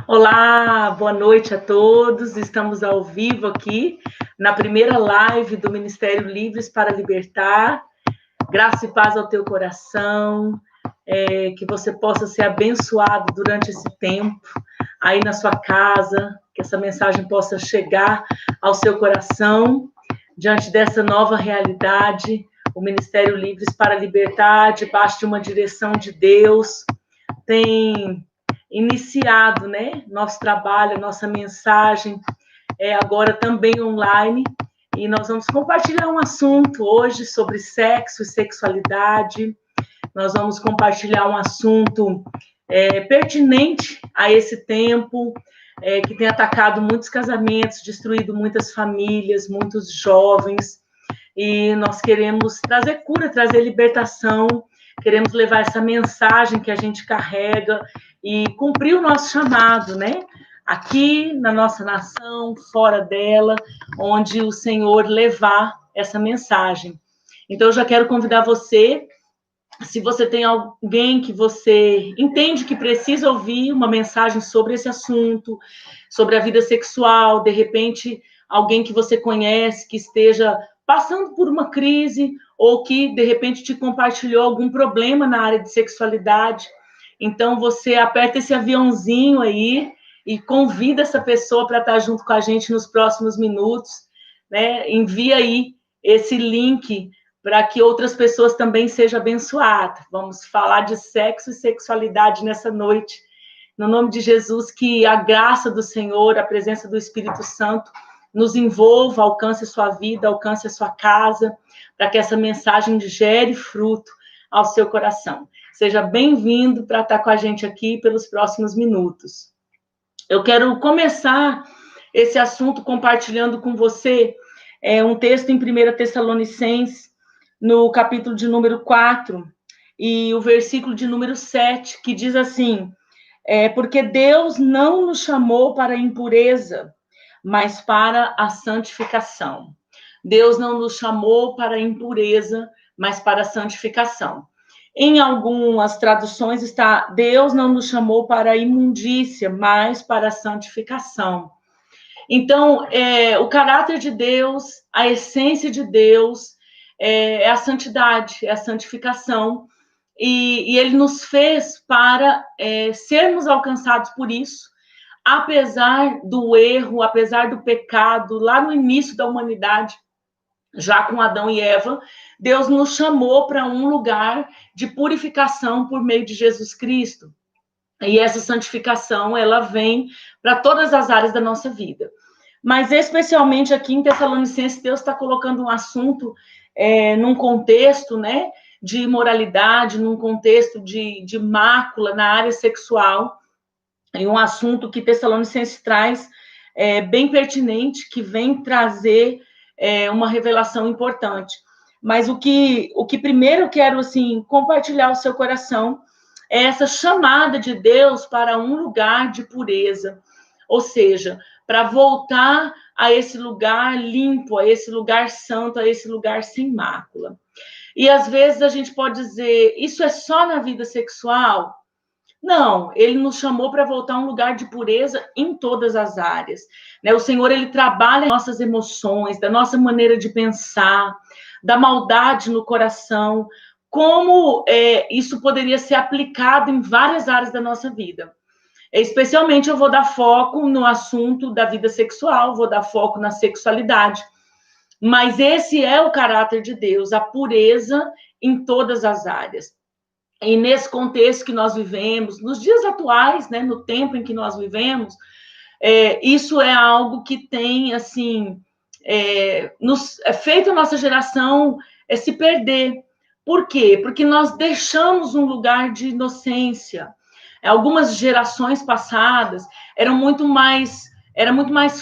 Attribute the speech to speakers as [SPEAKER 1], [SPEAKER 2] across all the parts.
[SPEAKER 1] Olá, boa noite a todos. Estamos ao vivo aqui na primeira live do Ministério Livres para Libertar. Graça e paz ao teu coração, que você possa ser abençoado durante esse tempo aí na sua casa, que essa mensagem possa chegar ao seu coração diante dessa nova realidade. O Ministério Livres para Libertar, debaixo de uma direção de Deus, tem iniciado, né, nosso trabalho, nossa mensagem agora também online, e nós vamos compartilhar um assunto hoje sobre sexo e sexualidade. Nós vamos compartilhar um assunto pertinente a esse tempo, que tem atacado muitos casamentos, destruído muitas famílias, muitos jovens, e nós queremos trazer cura, trazer libertação, queremos levar essa mensagem que a gente carrega e cumprir o nosso chamado, né? Aqui na nossa nação, fora dela, onde o Senhor levar essa mensagem. Então, eu já quero convidar você, se você tem alguém que você entende que precisa ouvir uma mensagem sobre esse assunto, sobre a vida sexual, de repente, alguém que você conhece, que esteja passando por uma crise, ou que, de repente, te compartilhou algum problema na área de sexualidade. Então, você aperta esse aviãozinho aí e convida essa pessoa para estar junto com a gente nos próximos minutos, né? Envia aí esse link para que outras pessoas também sejam abençoadas. Vamos falar de sexo e sexualidade nessa noite. No nome de Jesus, que a graça do Senhor, a presença do Espírito Santo nos envolva, alcance a sua vida, alcance a sua casa, para que essa mensagem gere fruto ao seu coração. Seja bem-vindo para estar com a gente aqui pelos próximos minutos. Eu quero começar esse assunto compartilhando com você um texto em 1 Tessalonicenses, no capítulo de número 4, e o versículo de número 7, que diz assim: porque Deus não nos chamou para a impureza, mas para a santificação. Deus não nos chamou para a impureza, mas para a santificação. Em algumas traduções está: Deus não nos chamou para a imundícia, mas para a santificação. Então, o caráter de Deus, a essência de Deus, é a santidade, é a santificação, e Ele nos fez para sermos alcançados por isso, apesar do erro, apesar do pecado, lá no início da humanidade, já com Adão e Eva, Deus nos chamou para um lugar de purificação por meio de Jesus Cristo. E essa santificação, ela vem para todas as áreas da nossa vida. Mas, especialmente aqui em Tessalonicenses, Deus está colocando um assunto num contexto, né, de imoralidade, num contexto de mácula na área sexual, e um assunto que Tessalonicenses traz bem pertinente, que vem trazer uma revelação importante. Mas o que primeiro eu quero, assim, compartilhar o seu coração é essa chamada de Deus para um lugar de pureza, ou seja, para voltar a esse lugar limpo, a esse lugar santo, a esse lugar sem mácula. E às vezes a gente pode dizer, isso é só na vida sexual? Não, ele nos chamou para voltar a um lugar de pureza em todas as áreas, né? O Senhor, ele trabalha nossas emoções, da nossa maneira de pensar, da maldade no coração, como isso poderia ser aplicado em várias áreas da nossa vida. Especialmente eu vou dar foco no assunto da vida sexual, vou dar foco na sexualidade, mas esse é o caráter de Deus, a pureza em todas as áreas. E nesse contexto que nós vivemos, nos dias atuais, né, no tempo em que nós vivemos, isso é algo que tem, assim, feito a nossa geração se perder. Por quê? Porque nós deixamos um lugar de inocência. Algumas gerações passadas era muito mais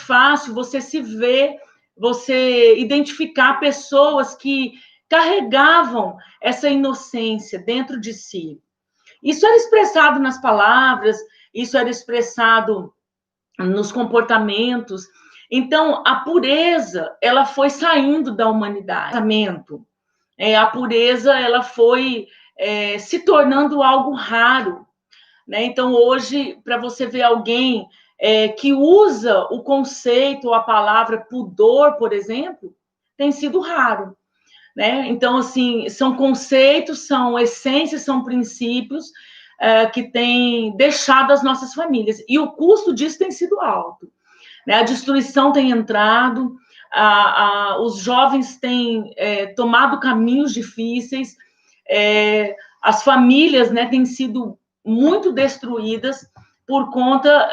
[SPEAKER 1] fácil você se ver, você identificar pessoas que carregavam essa inocência dentro de si. Isso era expressado nas palavras, isso era expressado nos comportamentos. Então, a pureza, ela foi saindo da humanidade. A pureza, ela foi se tornando algo raro. né? Então, hoje, para você ver alguém que usa o conceito, a palavra pudor, por exemplo, tem sido raro, né? Então, assim, são conceitos, são essências, são princípios que têm deixado as nossas famílias. E o custo disso tem sido alto, né? A destruição tem entrado, os jovens têm tomado caminhos difíceis, as famílias, né, têm sido muito destruídas por conta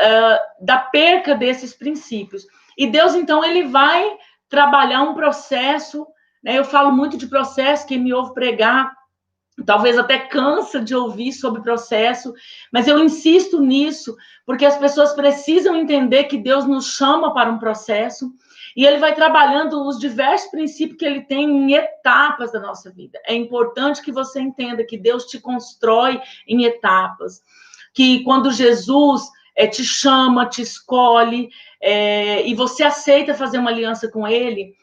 [SPEAKER 1] da perca desses princípios. E Deus, então, ele vai trabalhar um processo, né? Eu falo muito de processo, quem me ouve pregar talvez até cansa de ouvir sobre processo, mas eu insisto nisso, porque as pessoas precisam entender que Deus nos chama para um processo, e ele vai trabalhando os diversos princípios que ele tem em etapas da nossa vida. É importante que você entenda que Deus te constrói em etapas, que quando Jesus te chama, te escolhe, e você aceita fazer uma aliança com ele,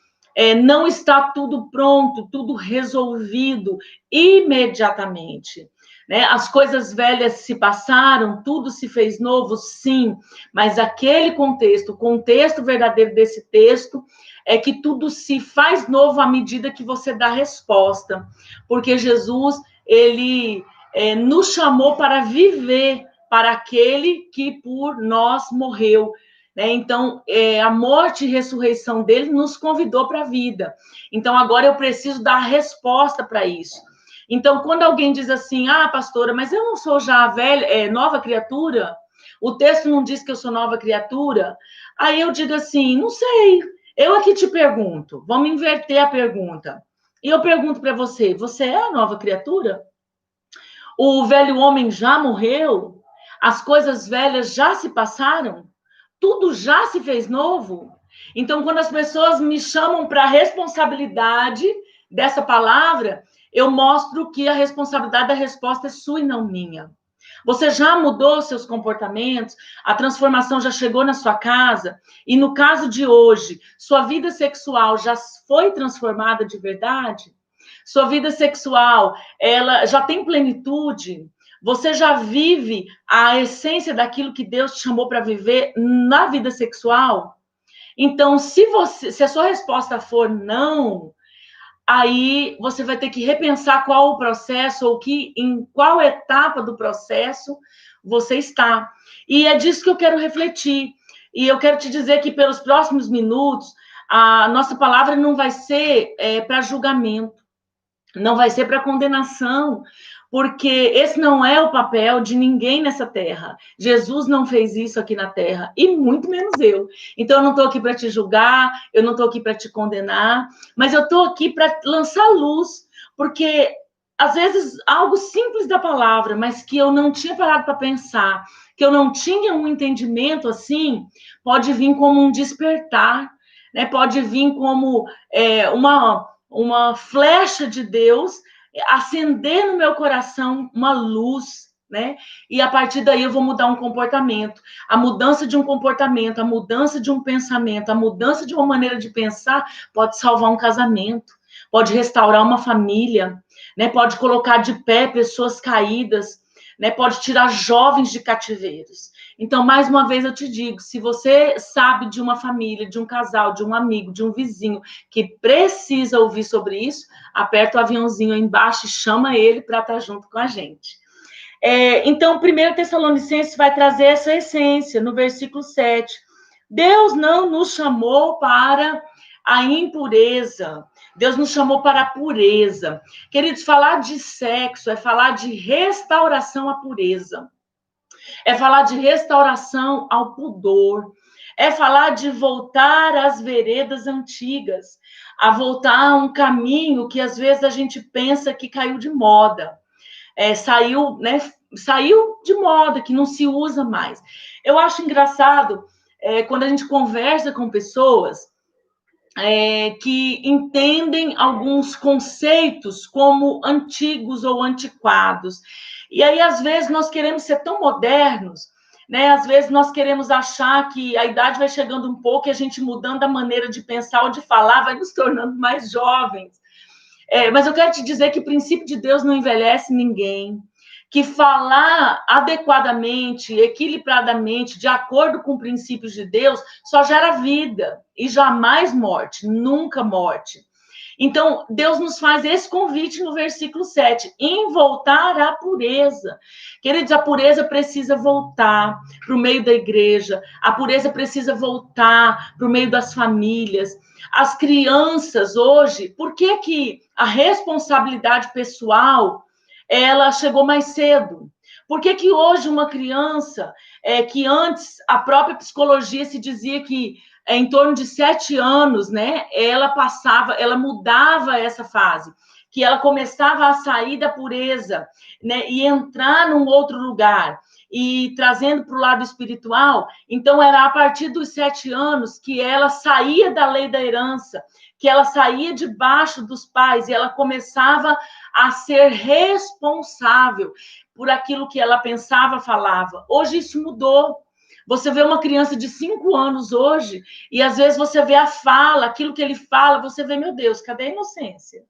[SPEAKER 1] não está tudo pronto, tudo resolvido imediatamente, né? As coisas velhas se passaram, tudo se fez novo, sim, mas aquele contexto, o contexto verdadeiro desse texto é que tudo se faz novo à medida que você dá resposta, porque Jesus, ele nos chamou para viver para aquele que por nós morreu, né? Então, a morte e ressurreição dele nos convidou para a vida. Então, agora eu preciso dar resposta para isso. Então, quando alguém diz assim, pastora, mas eu não sou já velha, nova criatura, o texto não diz que eu sou nova criatura, aí eu digo assim, não sei, eu aqui te pergunto, vamos inverter a pergunta. E eu pergunto para você, você é a nova criatura? O velho homem já morreu? As coisas velhas já se passaram? Tudo já se fez novo? Então, quando as pessoas me chamam para a responsabilidade dessa palavra, eu mostro que a responsabilidade da resposta é sua e não minha. Você já mudou seus comportamentos? A transformação já chegou na sua casa? E no caso de hoje, sua vida sexual já foi transformada de verdade? Sua vida sexual, ela já tem plenitude? Você já vive a essência daquilo que Deus te chamou para viver na vida sexual? Então, se a sua resposta for não, aí você vai ter que repensar qual o processo ou em qual etapa do processo você está. E é disso que eu quero refletir. E eu quero te dizer que pelos próximos minutos, a nossa palavra não vai ser para julgamento, não vai ser para condenação, porque esse não é o papel de ninguém nessa terra. Jesus não fez isso aqui na terra, e muito menos eu. Então, eu não estou aqui para te julgar, eu não estou aqui para te condenar, mas eu estou aqui para lançar luz, porque, às vezes, algo simples da palavra, mas que eu não tinha parado para pensar, que eu não tinha um entendimento assim, pode vir como um despertar, né? Pode vir como uma flecha de Deus, acender no meu coração uma luz, né? E a partir daí eu vou mudar um comportamento. A mudança de um comportamento, a mudança de um pensamento, a mudança de uma maneira de pensar pode salvar um casamento, pode restaurar uma família, né? Pode colocar de pé pessoas caídas, né? Pode tirar jovens de cativeiros. Então, mais uma vez eu te digo, se você sabe de uma família, de um casal, de um amigo, de um vizinho que precisa ouvir sobre isso, aperta o aviãozinho aí embaixo e chama ele para estar junto com a gente. Então, 1 Tessalonicenses vai trazer essa essência, no versículo 7. Deus não nos chamou para a impureza, Deus nos chamou para a pureza. Queridos, falar de sexo é falar de restauração à pureza. É falar de restauração ao pudor, é falar de voltar às veredas antigas, a voltar a um caminho que às vezes a gente pensa que caiu de moda, saiu de moda, que não se usa mais. Eu acho engraçado quando a gente conversa com pessoas que entendem alguns conceitos como antigos ou antiquados. E aí, às vezes, nós queremos ser tão modernos, né? Às vezes, nós queremos achar que a idade vai chegando um pouco e a gente mudando a maneira de pensar ou de falar vai nos tornando mais jovens. Mas eu quero te dizer que o princípio de Deus não envelhece ninguém, que falar adequadamente, equilibradamente, de acordo com princípios de Deus, só gera vida e jamais morte, nunca morte. Então, Deus nos faz esse convite no versículo 7, em voltar à pureza. Queridos, a pureza precisa voltar para o meio da igreja, a pureza precisa voltar para o meio das famílias. As crianças hoje, por que a responsabilidade pessoal ela chegou mais cedo? Por que hoje uma criança, que antes a própria psicologia se dizia que em torno de 7 anos, né, ela mudava essa fase, que ela começava a sair da pureza, né, e entrar num outro lugar, e trazendo para o lado espiritual, então era a partir dos 7 anos que ela saía da lei da herança, que ela saía debaixo dos pais, e ela começava a ser responsável por aquilo que ela pensava, falava. Hoje isso mudou. Você vê uma criança de 5 anos hoje, e às vezes você vê a fala, aquilo que ele fala, você vê, meu Deus, cadê a inocência?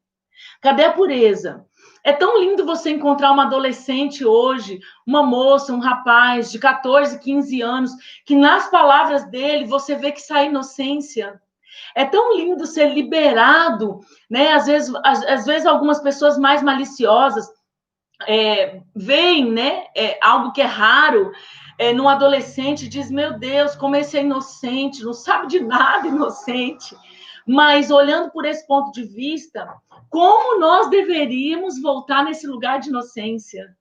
[SPEAKER 1] Cadê a pureza? É tão lindo você encontrar uma adolescente hoje, uma moça, um rapaz de 14, 15 anos, que nas palavras dele você vê que sai inocência. É tão lindo ser liberado, né? Às vezes algumas pessoas mais maliciosas veem, né, algo que é raro num adolescente, diz, meu Deus, como esse é inocente, não sabe de nada, inocente. Mas olhando por esse ponto de vista, como nós deveríamos voltar nesse lugar de inocência?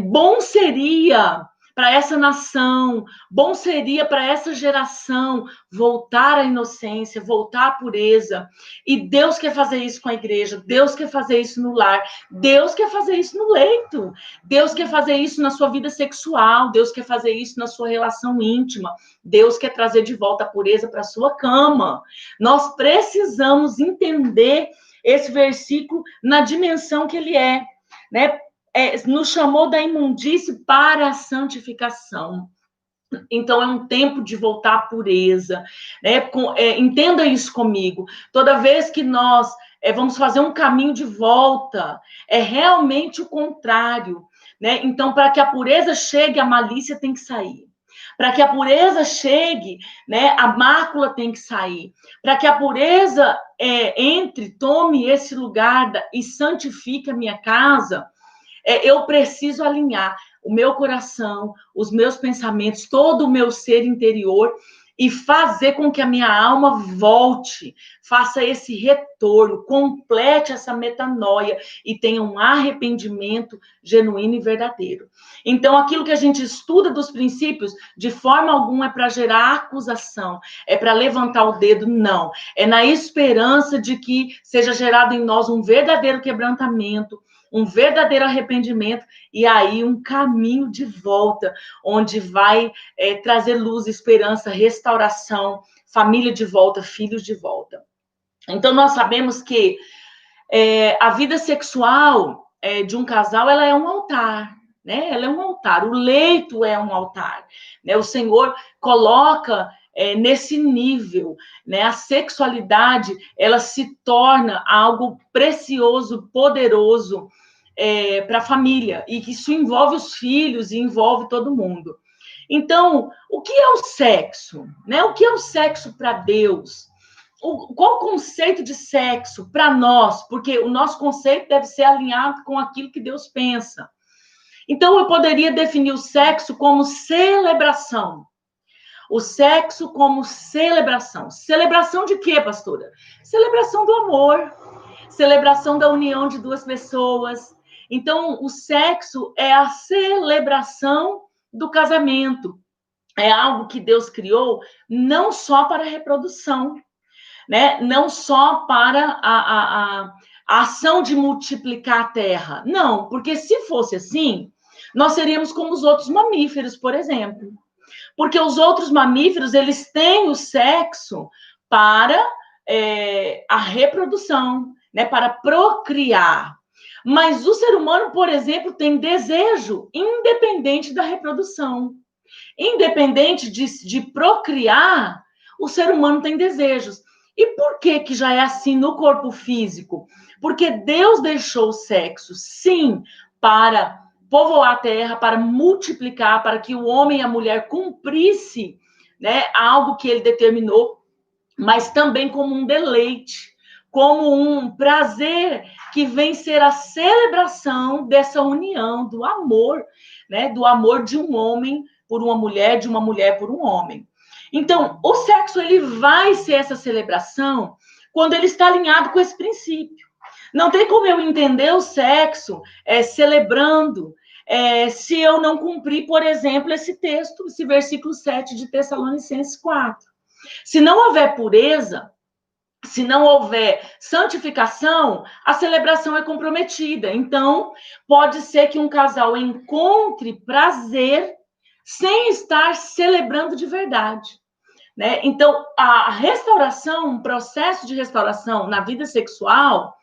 [SPEAKER 1] Bom seria para essa nação, bom seria para essa geração voltar à inocência, voltar à pureza. E Deus quer fazer isso com a igreja, Deus quer fazer isso no lar, Deus quer fazer isso no leito, Deus quer fazer isso na sua vida sexual, Deus quer fazer isso na sua relação íntima, Deus quer trazer de volta a pureza para a sua cama. Nós precisamos entender esse versículo na dimensão que ele é, né? Nos chamou da imundície para a santificação. Então, é um tempo de voltar à pureza. Né? Entenda isso comigo. Toda vez que nós vamos fazer um caminho de volta, é realmente o contrário. Né? Então, para que a pureza chegue, a malícia tem que sair. Para que a pureza chegue, né, a mácula tem que sair. Para que a pureza entre, tome esse lugar e santifique a minha casa, eu preciso alinhar o meu coração, os meus pensamentos, todo o meu ser interior e fazer com que a minha alma volte, faça esse retorno, complete essa metanoia e tenha um arrependimento genuíno e verdadeiro. Então, aquilo que a gente estuda dos princípios, de forma alguma é para gerar acusação, é para levantar o dedo, não. É na esperança de que seja gerado em nós um verdadeiro quebrantamento, um verdadeiro arrependimento, e aí um caminho de volta, onde vai trazer luz, esperança, restauração, família de volta, filhos de volta. Então, nós sabemos que a vida sexual de um casal, ela é um altar, né? Ela é um altar, o leito é um altar, né? O Senhor coloca nesse nível, né? A sexualidade, ela se torna algo precioso, poderoso para a família, e que isso envolve os filhos e envolve todo mundo. Então, o que é o sexo? Né? O que é o sexo para Deus? Qual o conceito de sexo para nós? Porque o nosso conceito deve ser alinhado com aquilo que Deus pensa. Então, eu poderia definir o sexo como celebração. O sexo como celebração. Celebração de quê, pastora? Celebração do amor. Celebração da união de duas pessoas. Então, o sexo é a celebração do casamento. É algo que Deus criou não só para a reprodução, né? Não só para a ação de multiplicar a terra. Não, porque se fosse assim, nós seríamos como os outros mamíferos, por exemplo. Porque os outros mamíferos, eles têm o sexo para a reprodução, né? Para procriar. Mas o ser humano, por exemplo, tem desejo independente da reprodução. Independente de procriar, o ser humano tem desejos. E por que já é assim no corpo físico? Porque Deus deixou o sexo, sim, para povoar a terra, para multiplicar, para que o homem e a mulher cumprisse, né, algo que ele determinou, mas também como um deleite, como um prazer que vem ser a celebração dessa união, do amor, né, do amor de um homem por uma mulher, de uma mulher por um homem. Então, o sexo, ele vai ser essa celebração quando ele está alinhado com esse princípio. Não tem como eu entender o sexo celebrando se eu não cumprir, por exemplo, esse texto, esse versículo 7 de Tessalonicenses 4. Se não houver pureza, se não houver santificação, a celebração é comprometida. Então, pode ser que um casal encontre prazer sem estar celebrando de verdade, né? Então, a restauração, um processo de restauração na vida sexual,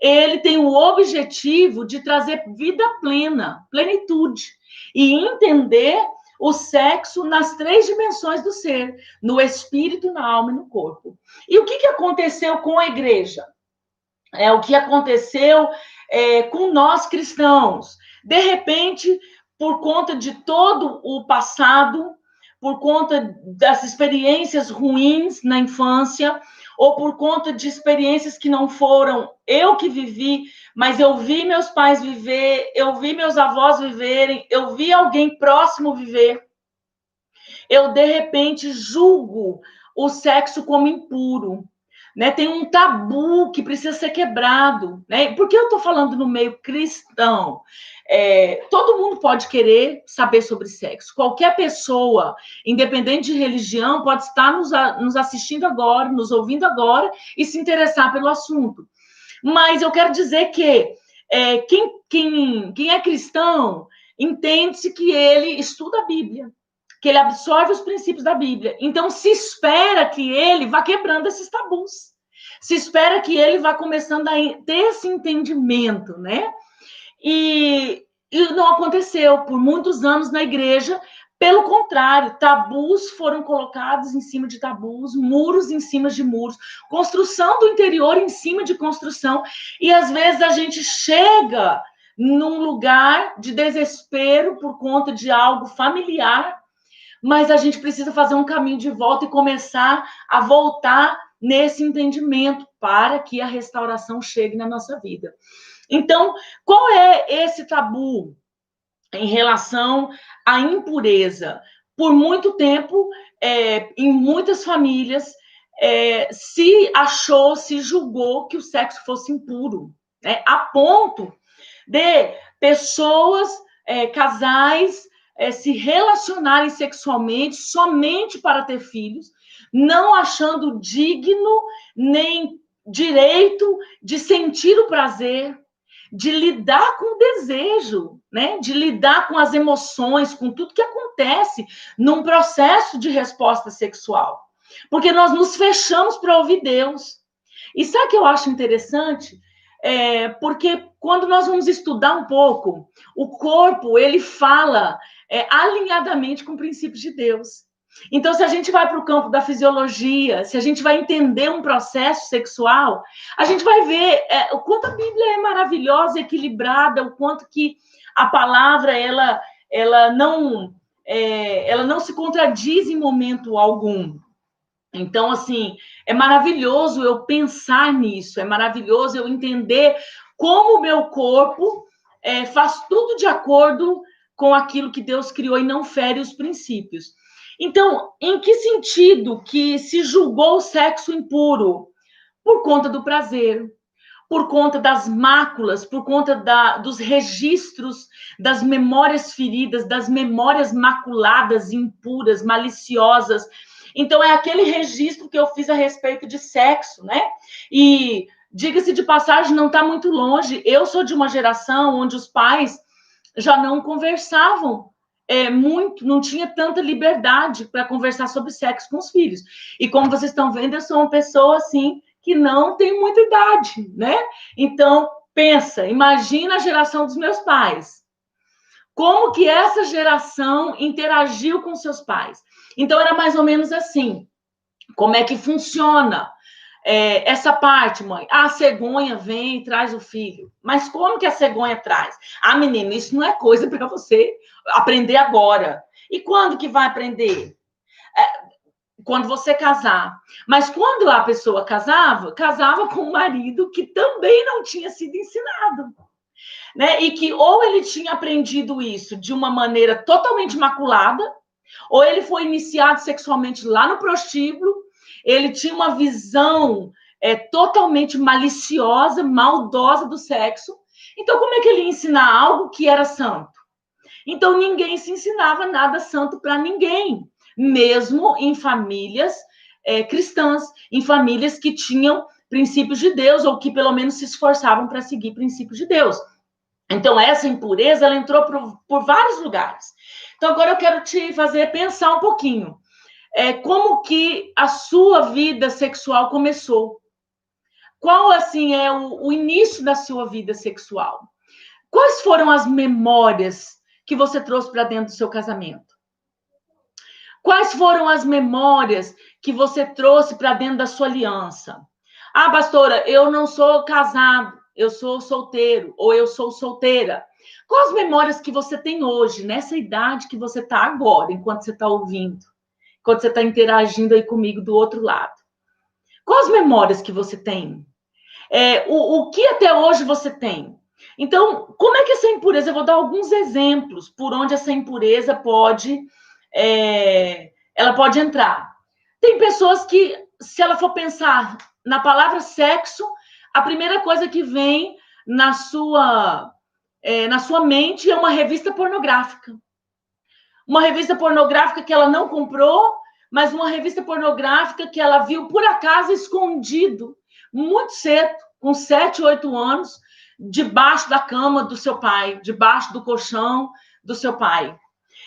[SPEAKER 1] ele tem o objetivo de trazer vida plena, plenitude, e entender o sexo nas 3 dimensões do ser, no espírito, na alma e no corpo. E o que aconteceu com a igreja? O que aconteceu com nós cristãos? De repente, por conta de todo o passado, por conta das experiências ruins na infância, ou por conta de experiências que não foram eu que vivi, mas eu vi meus pais viver, eu vi meus avós viverem, eu vi alguém próximo viver, eu, de repente, julgo o sexo como impuro, né? Tem um tabu que precisa ser quebrado, né? Por que eu estou falando no meio cristão? Todo mundo pode querer saber sobre sexo. Qualquer pessoa, independente de religião, pode estar nos assistindo agora, nos ouvindo agora e se interessar pelo assunto. Mas eu quero dizer que quem é cristão entende-se que ele estuda a Bíblia, que ele absorve os princípios da Bíblia. Então, se espera que ele vá quebrando esses tabus. Se espera que ele vá começando a ter esse entendimento, né? E não aconteceu por muitos anos na igreja. Pelo contrário, tabus foram colocados em cima de tabus, muros em cima de muros, construção do interior em cima de construção. E, às vezes, a gente chega num lugar de desespero por conta de algo familiar, mas a gente precisa fazer um caminho de volta e começar a voltar nesse entendimento para que a restauração chegue na nossa vida. Então, qual é esse tabu em relação à impureza? Por muito tempo, em muitas famílias, se achou, se julgou que o sexo fosse impuro, né? A ponto de pessoas, casais, se relacionarem sexualmente somente para ter filhos, não achando digno nem direito de sentir o prazer, de lidar com o desejo, né? De lidar com as emoções, com tudo que acontece num processo de resposta sexual. Porque nós nos fechamos para ouvir Deus. E sabe o que eu acho interessante? Porque quando nós vamos estudar um pouco, o corpo, ele fala alinhadamente com princípios de Deus. Então, se a gente vai para o campo da fisiologia, se a gente vai entender um processo sexual, a gente vai ver o quanto a Bíblia é maravilhosa, equilibrada, o quanto que a palavra ela não se contradiz em momento algum. Então, assim, é maravilhoso eu pensar nisso, é maravilhoso eu entender como o meu corpo faz tudo de acordo com aquilo que Deus criou e não fere os princípios. Então, em que sentido que se julgou o sexo impuro? Por conta do prazer, por conta das máculas, por conta dos registros, das memórias feridas, das memórias maculadas, impuras, maliciosas. Então, é aquele registro que eu fiz a respeito de sexo, né? E, diga-se de passagem, não está muito longe. Eu sou de uma geração onde os pais já não conversavam muito, não tinha tanta liberdade para conversar sobre sexo com os filhos. E como vocês estão vendo, eu sou uma pessoa, assim, que não tem muita idade, né? Então, pensa, imagina a geração dos meus pais. Como que essa geração interagiu com seus pais? Então, era mais ou menos assim. Como é que funciona? essa parte, mãe. A cegonha vem e traz o filho. Mas como que a cegonha traz? Ah, menino, isso não é coisa para você aprender agora. E quando que vai aprender? Quando você casar. Mas quando a pessoa casava com um marido que também não tinha sido ensinado. Né? E que ou ele tinha aprendido isso de uma maneira totalmente imaculada, ou ele foi iniciado sexualmente lá no prostíbulo, ele tinha uma visão totalmente maliciosa, maldosa do sexo. Então, como é que ele ia ensinar algo que era santo? Então, ninguém se ensinava nada santo para ninguém, mesmo em famílias cristãs, em famílias que tinham princípios de Deus, ou que pelo menos se esforçavam para seguir princípios de Deus. Então, essa impureza, ela entrou por vários lugares. Então, agora eu quero te fazer pensar um pouquinho. Como que a sua vida sexual começou? Qual, assim, é o início da sua vida sexual? Quais foram as memórias que você trouxe para dentro do seu casamento? Quais foram as memórias que você trouxe para dentro da sua aliança? Ah, pastora, eu não sou casado, eu sou solteiro, ou eu sou solteira. Quais as memórias que você tem hoje, nessa idade que você está agora, enquanto você está ouvindo, enquanto você está interagindo aí comigo do outro lado? Quais as memórias que você tem? O que até hoje você tem? Então, como é que essa impureza... Eu vou dar alguns exemplos por onde essa impureza pode... ela pode entrar. Tem pessoas que, se ela for pensar na palavra sexo, a primeira coisa que vem na sua mente é uma revista pornográfica. Uma revista pornográfica que ela não comprou, mas uma revista pornográfica que ela viu por acaso escondido, muito cedo, com 7, 8 anos, debaixo da cama do seu pai, debaixo do colchão do seu pai.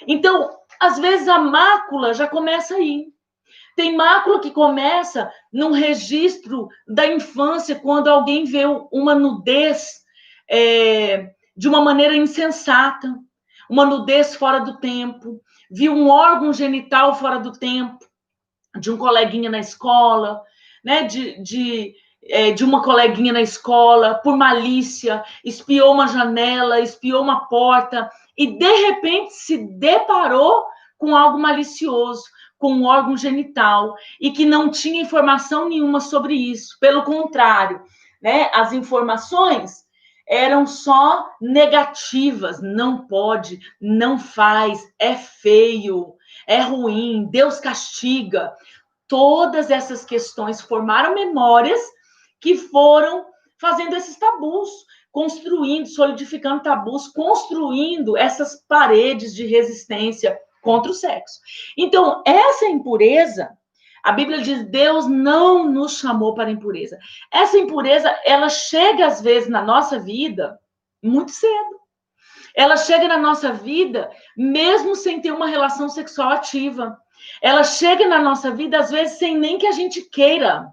[SPEAKER 1] Então, às vezes a mácula já começa aí. Tem mácula que começa num registro da infância, quando alguém vê uma nudez de uma maneira insensata, uma nudez fora do tempo, viu um órgão genital fora do tempo, de um coleguinha na escola, né? de uma coleguinha na escola, por malícia, espiou uma janela, espiou uma porta, e de repente se deparou com algo malicioso, com um órgão genital, e que não tinha informação nenhuma sobre isso. Pelo contrário, né? As informações eram só negativas. Não pode, não faz, é feio, é ruim, Deus castiga. Todas essas questões formaram memórias que foram fazendo esses tabus, construindo, solidificando tabus, construindo essas paredes de resistência contra o sexo. Então, essa impureza, a Bíblia diz, Deus não nos chamou para impureza. Essa impureza, ela chega às vezes na nossa vida muito cedo. Ela chega na nossa vida mesmo sem ter uma relação sexual ativa. Ela chega na nossa vida, às vezes, sem nem que a gente queira.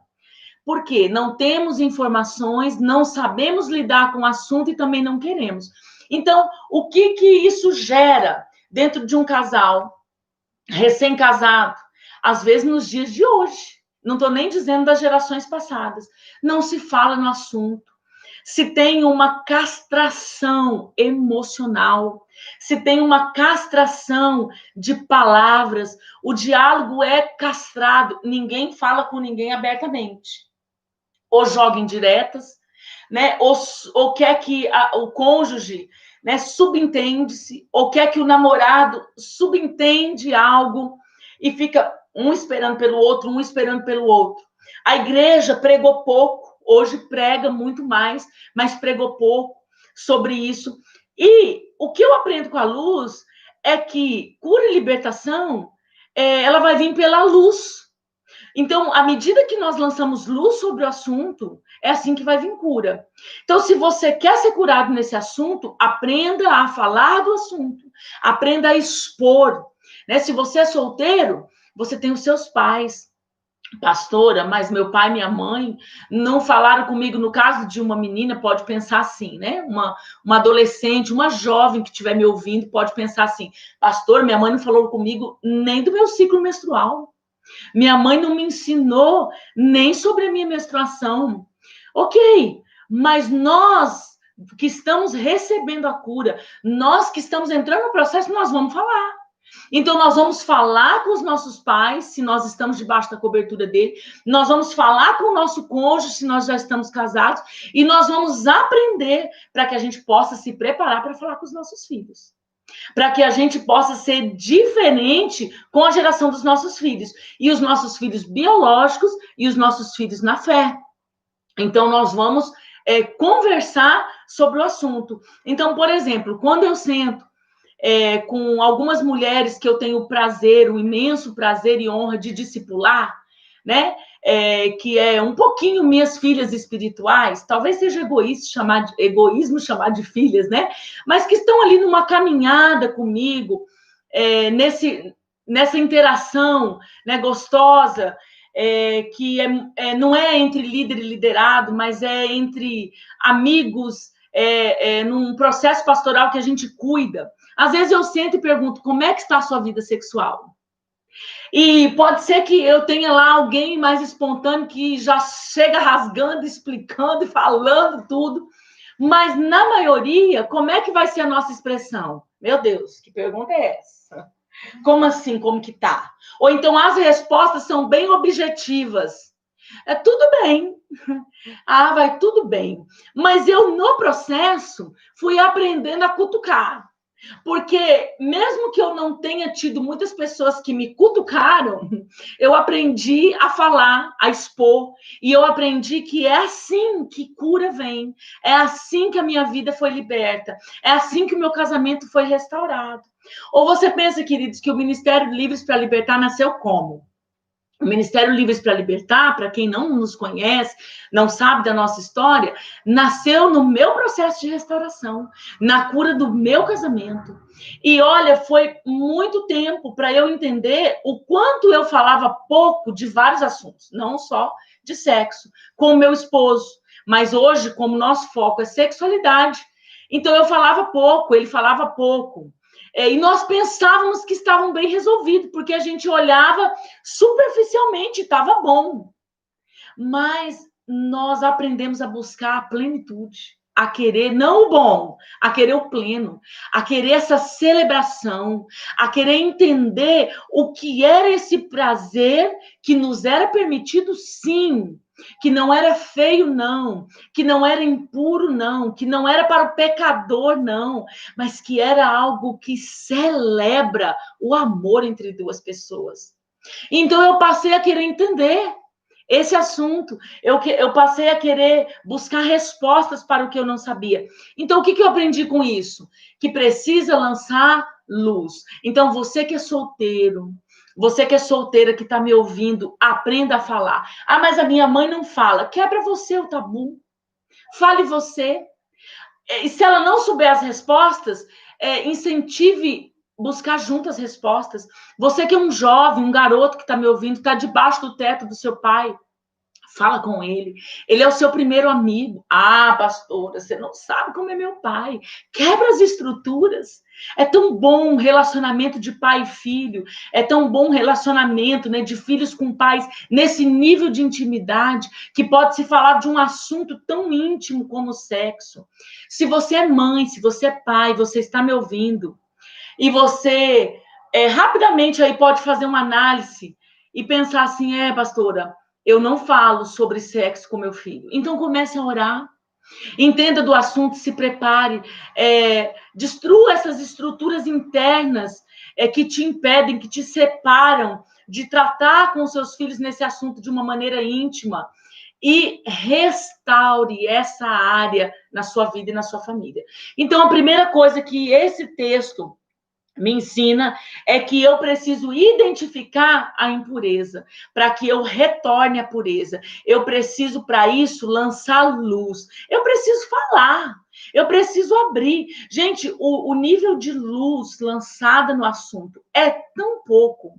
[SPEAKER 1] Por quê? Não temos informações, não sabemos lidar com o assunto e também não queremos. Então, o que isso gera dentro de um casal recém-casado? Às vezes, nos dias de hoje. Não estou nem dizendo das gerações passadas. Não se fala no assunto. Se tem uma castração emocional, se tem uma castração de palavras, o diálogo é castrado, ninguém fala com ninguém abertamente. Ou joga indiretas, né? Ou quer que o cônjuge, né, subentende-se, ou quer que o namorado subentende algo e fica um esperando pelo outro, um esperando pelo outro. A igreja pregou pouco, hoje prega muito mais, mas pregou pouco sobre isso. E o que eu aprendo com a luz é que cura e libertação, ela vai vir pela luz. Então, à medida que nós lançamos luz sobre o assunto, é assim que vai vir cura. Então, se você quer ser curado nesse assunto, aprenda a falar do assunto, aprenda a expor. Né? Se você é solteiro, você tem os seus pais. Pastora, mas meu pai e minha mãe não falaram comigo. No caso de uma menina, pode pensar assim, né? Uma adolescente, uma jovem que estiver me ouvindo, pode pensar assim, pastor, minha mãe não falou comigo nem do meu ciclo menstrual. Minha mãe não me ensinou nem sobre a minha menstruação. Ok, mas nós que estamos recebendo a cura, nós que estamos entrando no processo, nós vamos falar. Então, nós vamos falar com os nossos pais, se nós estamos debaixo da cobertura dele, nós vamos falar com o nosso cônjuge, se nós já estamos casados, e nós vamos aprender para que a gente possa se preparar para falar com os nossos filhos. Para que a gente possa ser diferente com a geração dos nossos filhos. E os nossos filhos biológicos e os nossos filhos na fé. Então, nós vamos conversar sobre o assunto. Então, por exemplo, quando eu sento com algumas mulheres que eu tenho o prazer, o imenso prazer e honra de discipular, né? Que é um pouquinho minhas filhas espirituais, talvez seja egoísmo chamar de filhas, né? Mas que estão ali numa caminhada comigo, nessa interação, né, gostosa, que não é entre líder e liderado, mas é entre amigos, num processo pastoral que a gente cuida. Às vezes eu sento e pergunto, como é que está a sua vida sexual? E pode ser que eu tenha lá alguém mais espontâneo que já chega rasgando, explicando e falando tudo. Mas, na maioria, como é que vai ser a nossa expressão? Meu Deus, que pergunta é essa? Como assim, como que tá? Ou então as respostas são bem objetivas. Tudo bem. Vai tudo bem. Mas eu, no processo, fui aprendendo a cutucar. Porque mesmo que eu não tenha tido muitas pessoas que me cutucaram, eu aprendi a falar, a expor, e eu aprendi que é assim que cura vem, é assim que a minha vida foi liberta, é assim que o meu casamento foi restaurado. Ou você pensa, queridos, que o Ministério Livres para Libertar nasceu como? O Ministério Livres para Libertar, para quem não nos conhece, não sabe da nossa história, nasceu no meu processo de restauração, na cura do meu casamento. E olha, foi muito tempo para eu entender o quanto eu falava pouco de vários assuntos, não só de sexo, com o meu esposo. Mas hoje, como nosso foco é sexualidade, então eu falava pouco, ele falava pouco. E nós pensávamos que estavam bem resolvidos, porque a gente olhava superficialmente, estava bom. Mas nós aprendemos a buscar a plenitude, a querer não o bom, a querer o pleno, a querer essa celebração, a querer entender o que era esse prazer que nos era permitido, sim, que não era feio, não, que não era impuro, não, que não era para o pecador, não, mas que era algo que celebra o amor entre duas pessoas. Então eu passei a querer entender esse assunto, eu passei a querer buscar respostas para o que eu não sabia. Então, o que eu aprendi com isso? Que precisa lançar luz. Então, você que é solteiro, você que é solteira, que está me ouvindo, aprenda a falar. Mas a minha mãe não fala. Quebra você o tabu. Fale você. E se ela não souber as respostas, incentive buscar juntas as respostas. Você que é um jovem, um garoto que está me ouvindo, está debaixo do teto do seu pai, fala com ele. Ele é o seu primeiro amigo. Pastora, você não sabe como é meu pai. Quebra as estruturas. É tão bom relacionamento de pai e filho. É tão bom relacionamento, né, de filhos com pais nesse nível de intimidade que pode se falar de um assunto tão íntimo como o sexo. Se você é mãe, se você é pai, você está me ouvindo e você rapidamente aí pode fazer uma análise e pensar assim, pastora, eu não falo sobre sexo com meu filho. Então, comece a orar. Entenda do assunto, se prepare. Destrua essas estruturas internas que te impedem, que te separam de tratar com seus filhos nesse assunto de uma maneira íntima. E restaure essa área na sua vida e na sua família. Então, a primeira coisa que esse texto me ensina é que eu preciso identificar a impureza para que eu retorne à pureza. Eu preciso, para isso, lançar luz. Eu preciso falar. Eu preciso abrir. Gente, o nível de luz lançada no assunto é tão pouco,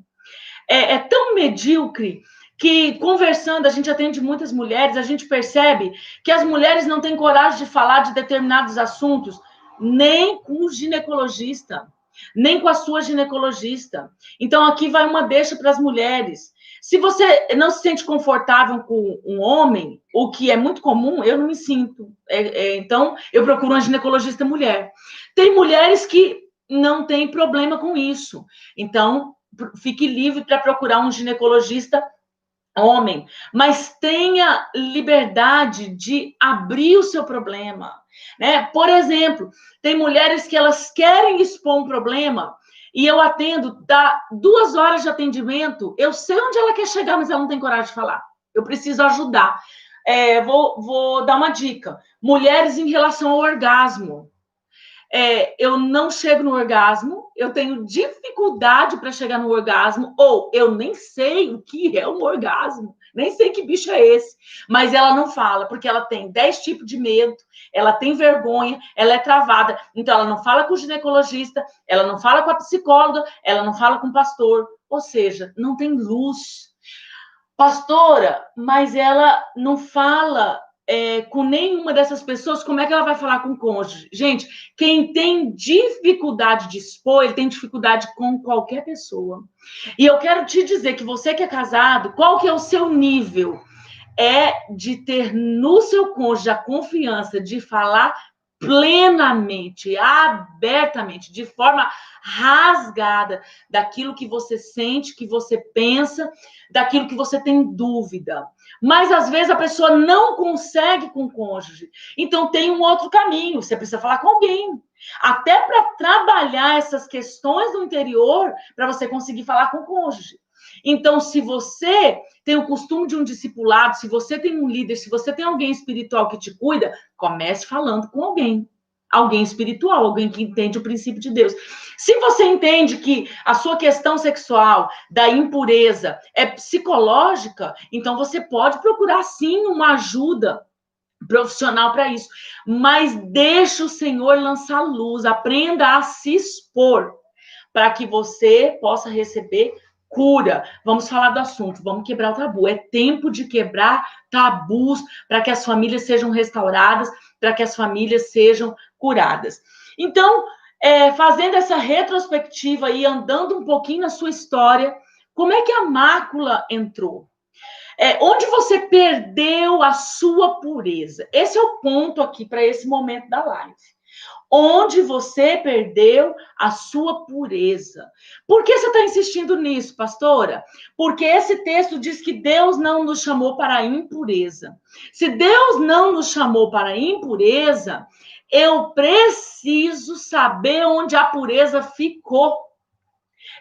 [SPEAKER 1] é tão medíocre, que conversando, a gente atende muitas mulheres, a gente percebe que as mulheres não têm coragem de falar de determinados assuntos, nem com o ginecologista, nem com a sua ginecologista. Então, aqui vai uma deixa para as mulheres. Se você não se sente confortável com um homem, o que é muito comum, eu não me sinto. Então, eu procuro uma ginecologista mulher. Tem mulheres que não têm problema com isso. Então, fique livre para procurar um ginecologista homem, mas tenha liberdade de abrir o seu problema, né? Por exemplo, tem mulheres que elas querem expor um problema e eu atendo, dá 2 horas de atendimento, eu sei onde ela quer chegar, mas ela não tem coragem de falar. Eu preciso ajudar. Vou dar uma dica. Mulheres em relação ao orgasmo. Eu não chego no orgasmo, eu tenho dificuldade para chegar no orgasmo, ou eu nem sei o que é um orgasmo, nem sei que bicho é esse, mas ela não fala, porque ela tem 10 tipos de medo, ela tem vergonha, ela é travada, então ela não fala com o ginecologista, ela não fala com a psicóloga, ela não fala com o pastor, ou seja, não tem luz. Pastora, mas ela não fala com nenhuma dessas pessoas, como é que ela vai falar com o cônjuge? Gente, quem tem dificuldade de expor, ele tem dificuldade com qualquer pessoa. E eu quero te dizer que você que é casado, qual que é o seu nível? É de ter no seu cônjuge a confiança de falar plenamente, abertamente, de forma rasgada daquilo que você sente, que você pensa, daquilo que você tem dúvida. Mas às vezes a pessoa não consegue com o cônjuge. Então tem um outro caminho, você precisa falar com alguém. Até para trabalhar essas questões do interior, para você conseguir falar com o cônjuge. Então, se você tem o costume de um discipulado, se você tem um líder, se você tem alguém espiritual que te cuida, comece falando com alguém. Alguém espiritual, alguém que entende o princípio de Deus. Se você entende que a sua questão sexual, da impureza, é psicológica, então você pode procurar, sim, uma ajuda profissional para isso. Mas deixa o Senhor lançar luz, aprenda a se expor, para que você possa receber cura. Vamos falar do assunto, vamos quebrar o tabu. É tempo de quebrar tabus para que as famílias sejam restauradas, para que as famílias sejam curadas. Então, fazendo essa retrospectiva e andando um pouquinho na sua história, como é que a mácula entrou? Onde você perdeu a sua pureza? Esse é o ponto aqui para esse momento da live. Onde você perdeu a sua pureza. Por que você está insistindo nisso, pastora? Porque esse texto diz que Deus não nos chamou para a impureza. Se Deus não nos chamou para a impureza, eu preciso saber onde a pureza ficou.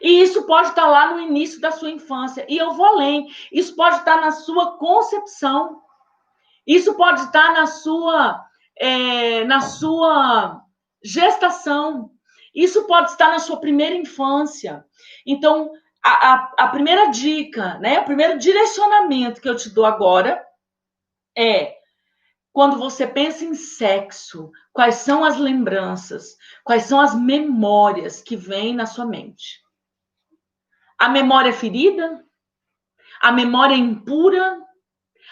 [SPEAKER 1] E isso pode estar lá no início da sua infância. E eu vou além. Isso pode estar na sua concepção. Isso pode estar na sua gestação. Isso pode estar na sua primeira infância. Então, a primeira dica, né? O primeiro direcionamento que eu te dou agora é: quando você pensa em sexo, quais são as lembranças, quais são as memórias que vêm na sua mente? A memória ferida? A memória impura?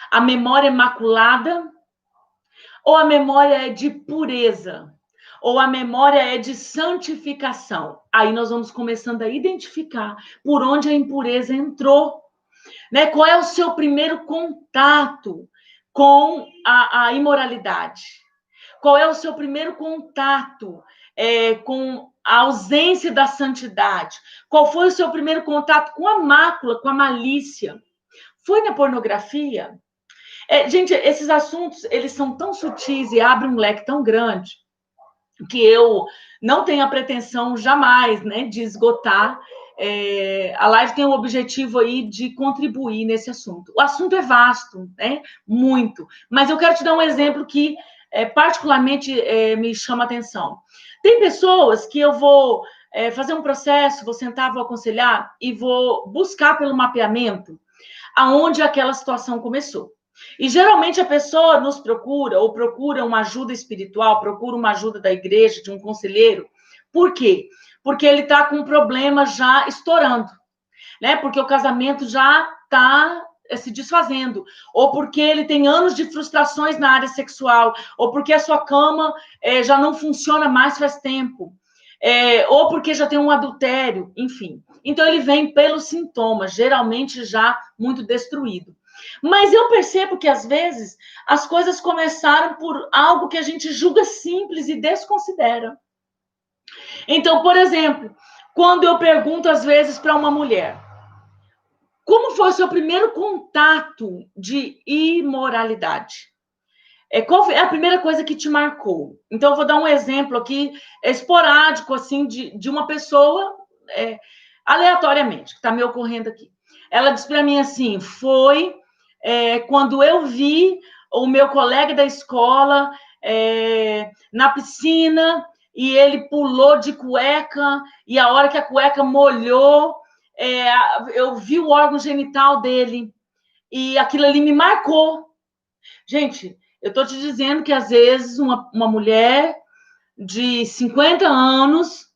[SPEAKER 1] A memória maculada? Ou a memória é de pureza? Ou a memória é de santificação? Aí nós vamos começando a identificar por onde a impureza entrou. Né? Qual é o seu primeiro contato com a imoralidade? Qual é o seu primeiro contato com a ausência da santidade? Qual foi o seu primeiro contato com a mácula, com a malícia? Foi na pornografia? Gente, esses assuntos, eles são tão sutis e abrem um leque tão grande que eu não tenho a pretensão jamais, né, de esgotar. A live tem o objetivo aí de contribuir nesse assunto. O assunto é vasto, né, muito, mas eu quero te dar um exemplo que particularmente me chama a atenção. Tem pessoas que eu vou fazer um processo, vou sentar, vou aconselhar e vou buscar pelo mapeamento aonde aquela situação começou. E geralmente a pessoa nos procura, ou procura uma ajuda espiritual, procura uma ajuda da igreja, de um conselheiro. Por quê? Porque ele está com um problema já estourando, né? Porque o casamento já está se desfazendo, ou porque ele tem anos de frustrações na área sexual, ou porque a sua cama já não funciona mais faz tempo. ou porque já tem um adultério, enfim. Então, ele vem pelos sintomas, geralmente já muito destruído. Mas eu percebo que, às vezes, as coisas começaram por algo que a gente julga simples e desconsidera. Então, por exemplo, quando eu pergunto, às vezes, para uma mulher, como foi o seu primeiro contato de imoralidade? Qual foi a primeira coisa que te marcou? Então, eu vou dar um exemplo aqui, esporádico, assim, de uma pessoa, aleatoriamente, que está me ocorrendo aqui. Ela disse para mim assim, foi quando eu vi o meu colega da escola na piscina, e ele pulou de cueca, e a hora que a cueca molhou, eu vi o órgão genital dele, e aquilo ali me marcou. Gente, eu estou te dizendo que, às vezes, uma mulher de 50 anos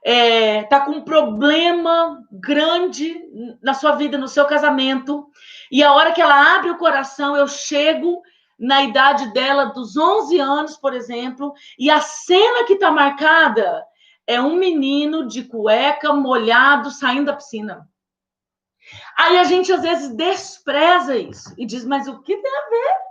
[SPEAKER 1] está com um problema grande na sua vida, no seu casamento, e a hora que ela abre o coração, eu chego na idade dela, dos 11 anos, por exemplo, e a cena que está marcada é um menino de cueca molhado saindo da piscina. Aí a gente, às vezes, despreza isso e diz, mas o que tem a ver?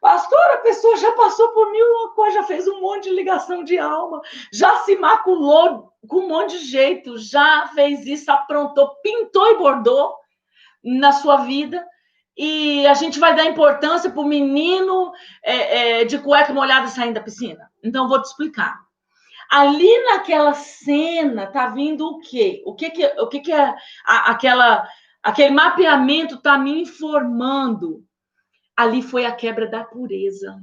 [SPEAKER 1] Pastor, a pessoa já passou por mil coisas, já fez um monte de ligação de alma, já se maculou com um monte de jeito, já fez isso, aprontou, pintou e bordou na sua vida, e a gente vai dar importância para o menino de cueca molhada saindo da piscina? Então, vou te explicar. Ali naquela cena tá vindo o quê? O que é aquele mapeamento está me informando? Ali foi a quebra da pureza.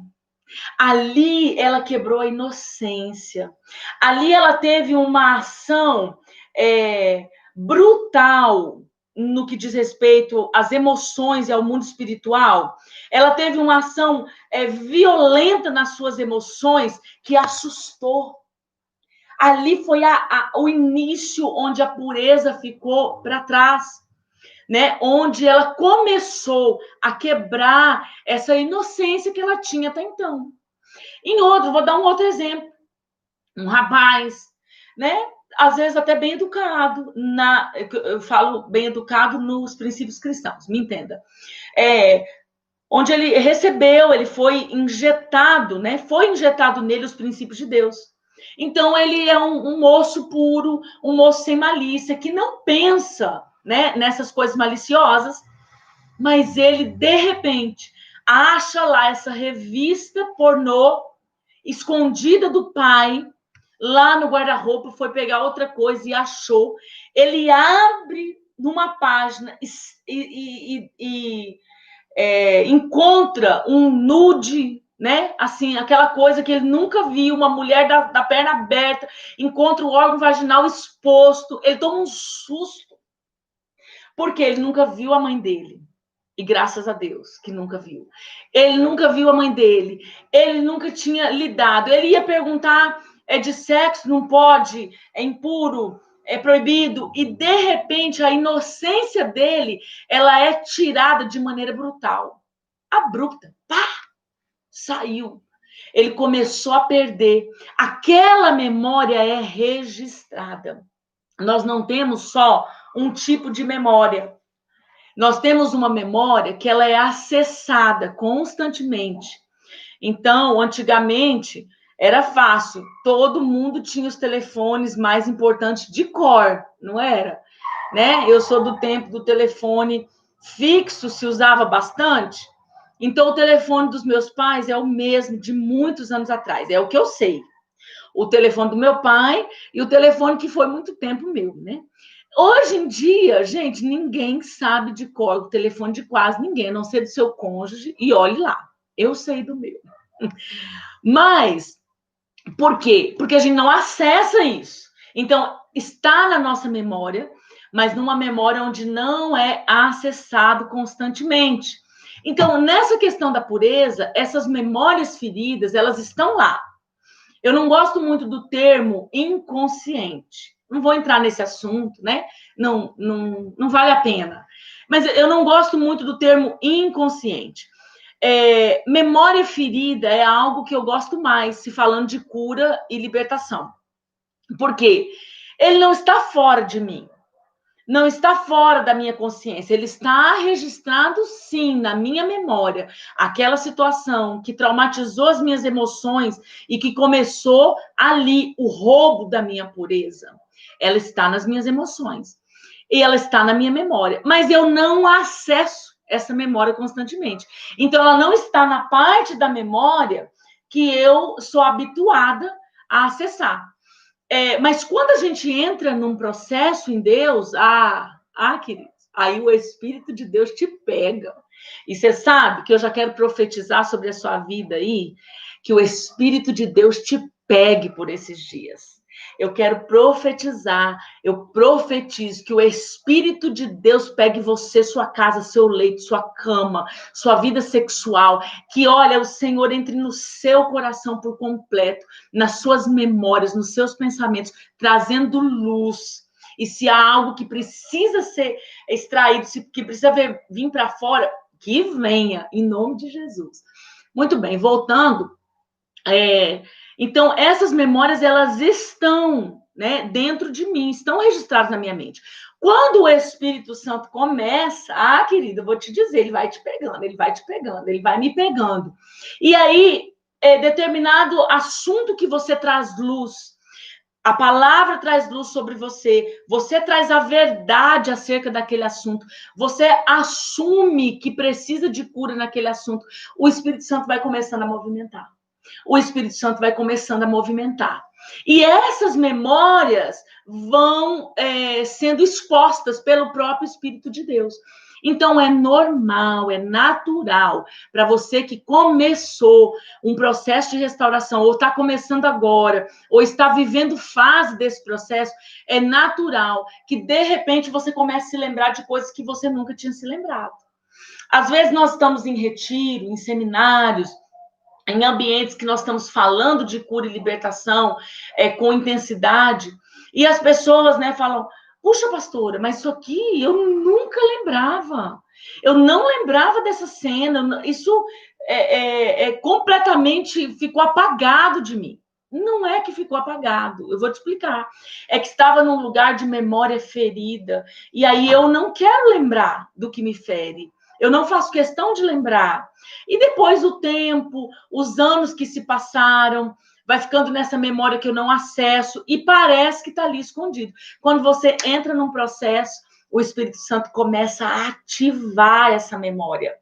[SPEAKER 1] Ali ela quebrou a inocência. Ali ela teve uma ação brutal no que diz respeito às emoções e ao mundo espiritual. Ela teve uma ação violenta nas suas emoções que assustou. Ali foi o início onde a pureza ficou para trás. Né, onde ela começou a quebrar essa inocência que ela tinha até então. Vou dar um outro exemplo. Um rapaz, né, às vezes até bem educado, eu falo bem educado nos princípios cristãos, me entenda. Onde ele foi injetado, né, foi injetado nele os princípios de Deus. Então, ele é um moço puro, um moço sem malícia, que não pensa, né, nessas coisas maliciosas, mas ele, de repente, acha lá essa revista pornô escondida do pai, lá no guarda-roupa, foi pegar outra coisa e achou. Ele abre numa página e encontra um nude, né? Assim, aquela coisa que ele nunca viu, uma mulher da perna aberta, encontra o órgão vaginal exposto, ele toma um susto, porque ele nunca viu a mãe dele. E graças a Deus que nunca viu. Ele nunca viu a mãe dele, ele nunca tinha lidado. Ele ia perguntar, de sexo, não pode, é impuro, é proibido, e de repente a inocência dele, ela é tirada de maneira brutal, abrupta, pá, saiu. Ele começou a perder. Aquela memória é registrada. Nós não temos só um tipo de memória. Nós temos uma memória que ela é acessada constantemente. Então, antigamente, era fácil. Todo mundo tinha os telefones mais importantes de cor, não era? Né? Eu sou do tempo do telefone fixo, se usava bastante. Então, o telefone dos meus pais é o mesmo de muitos anos atrás. É o que eu sei. O telefone do meu pai e o telefone que foi muito tempo meu, né? Hoje em dia, gente, ninguém sabe de cor o telefone de quase ninguém, a não ser do seu cônjuge, e olhe lá, eu sei do meu. Mas, por quê? Porque a gente não acessa isso. Então, está na nossa memória, mas numa memória onde não é acessado constantemente. Então, nessa questão da pureza, essas memórias feridas, elas estão lá. Eu não gosto muito do termo inconsciente. Não vou entrar nesse assunto, né? Não vale a pena. Mas eu não gosto muito do termo inconsciente. Memória ferida é algo que eu gosto mais, se falando de cura e libertação. Por quê? Ele não está fora de mim. Não está fora da minha consciência, ele está registrado sim na minha memória, aquela situação que traumatizou as minhas emoções e que começou ali o roubo da minha pureza. Ela está nas minhas emoções e ela está na minha memória, mas eu não acesso essa memória constantemente. Então ela não está na parte da memória que eu sou habituada a acessar. Mas quando a gente entra num processo em Deus, queridos, aí o Espírito de Deus te pega. E você sabe que eu já quero profetizar sobre a sua vida aí, que o Espírito de Deus te pegue por esses dias. Eu quero profetizar, eu profetizo que o Espírito de Deus pegue você, sua casa, seu leito, sua cama, sua vida sexual, que, olha, o Senhor entre no seu coração por completo, nas suas memórias, nos seus pensamentos, trazendo luz. E se há algo que precisa ser extraído, que precisa vir para fora, que venha, em nome de Jesus. Muito bem, voltando. Então, essas memórias, elas estão, né, dentro de mim, estão registradas na minha mente. Quando o Espírito Santo começa, querida, eu vou te dizer, ele vai te pegando, ele vai te pegando, ele vai me pegando. E aí, determinado assunto que você traz luz, a palavra traz luz sobre você, você traz a verdade acerca daquele assunto, você assume que precisa de cura naquele assunto, o Espírito Santo vai começando a movimentar. O Espírito Santo vai começando a movimentar. E essas memórias vão sendo expostas pelo próprio Espírito de Deus. Então, é normal, é natural para você que começou um processo de restauração, ou está começando agora, ou está vivendo fase desse processo, é natural que, de repente, você comece a se lembrar de coisas que você nunca tinha se lembrado. Às vezes, nós estamos em retiro, em seminários, em ambientes que nós estamos falando de cura e libertação com intensidade, e as pessoas, né, falam, puxa, pastora, mas isso aqui eu nunca lembrava. Eu não lembrava dessa cena, isso completamente ficou apagado de mim. Não é que ficou apagado, eu vou te explicar. É que estava num lugar de memória ferida, e aí eu não quero lembrar do que me fere. Eu não faço questão de lembrar. E depois o tempo, os anos que se passaram, vai ficando nessa memória que eu não acesso e parece que está ali escondido. Quando você entra num processo, o Espírito Santo começa a ativar essa memória.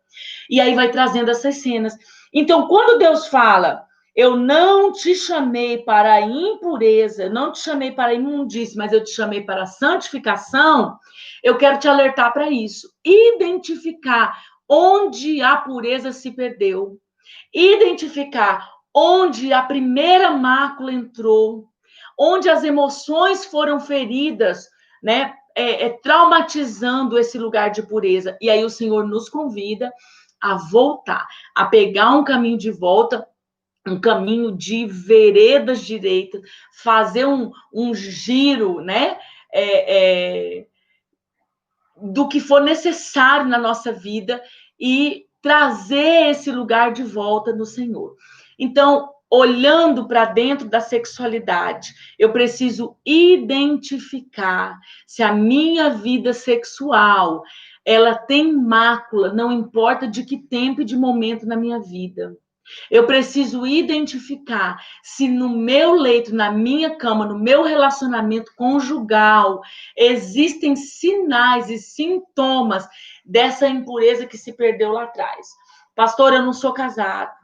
[SPEAKER 1] E aí vai trazendo essas cenas. Então, quando Deus fala, eu não te chamei para a impureza, não te chamei para a imundície, mas eu te chamei para a santificação, eu quero te alertar para isso. Identificar onde a pureza se perdeu. Identificar onde a primeira mácula entrou, onde as emoções foram feridas, né? Traumatizando esse lugar de pureza. E aí o Senhor nos convida a voltar, a pegar um caminho de volta, um caminho de veredas direitas, fazer um giro, né? Do que for necessário na nossa vida e trazer esse lugar de volta no Senhor. Então, olhando para dentro da sexualidade, eu preciso identificar se a minha vida sexual ela tem mácula, não importa de que tempo e de momento na minha vida. Eu preciso identificar se no meu leito, na minha cama, no meu relacionamento conjugal, existem sinais e sintomas dessa impureza que se perdeu lá atrás. Pastor, eu não sou casado.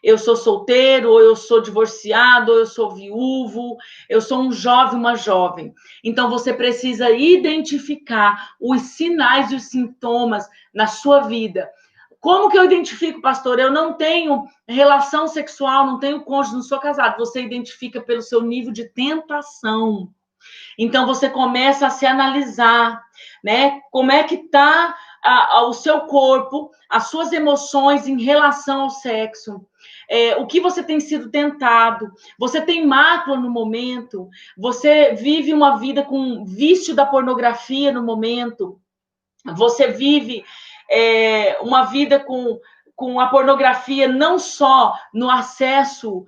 [SPEAKER 1] Eu sou solteiro, ou eu sou divorciado, ou eu sou viúvo, eu sou um jovem, uma jovem. Então, você precisa identificar os sinais e os sintomas na sua vida. Como que eu identifico, pastor? Eu não tenho relação sexual, não tenho cônjuge, não sou casado. Você identifica pelo seu nível de tentação. Então, você começa a se analisar, né? Como é que está o seu corpo, as suas emoções em relação ao sexo. O que você tem sido tentado. Você tem mácula no momento. Você vive uma vida com vício da pornografia no momento. Você vive uma vida com a pornografia não só no acesso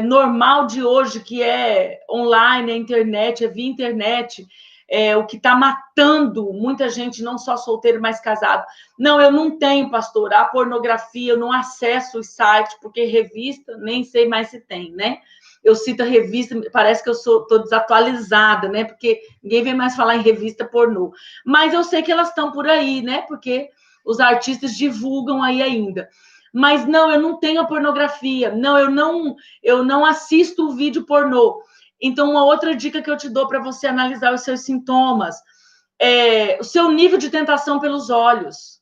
[SPEAKER 1] normal de hoje, que é online, é internet, é via internet, o que está matando muita gente, não só solteiro, mas casado. Não, eu não tenho, pastor, a pornografia, eu não acesso os sites, porque revista, nem sei mais se tem, né? Eu cito a revista, parece que eu estou desatualizada, né? Porque ninguém vem mais falar em revista pornô. Mas eu sei que elas estão por aí, né? Porque os artistas divulgam aí ainda. Mas não, eu não tenho a pornografia. Não, eu não assisto o vídeo pornô. Então, uma outra dica que eu te dou para você analisar os seus sintomas é o seu nível de tentação pelos olhos.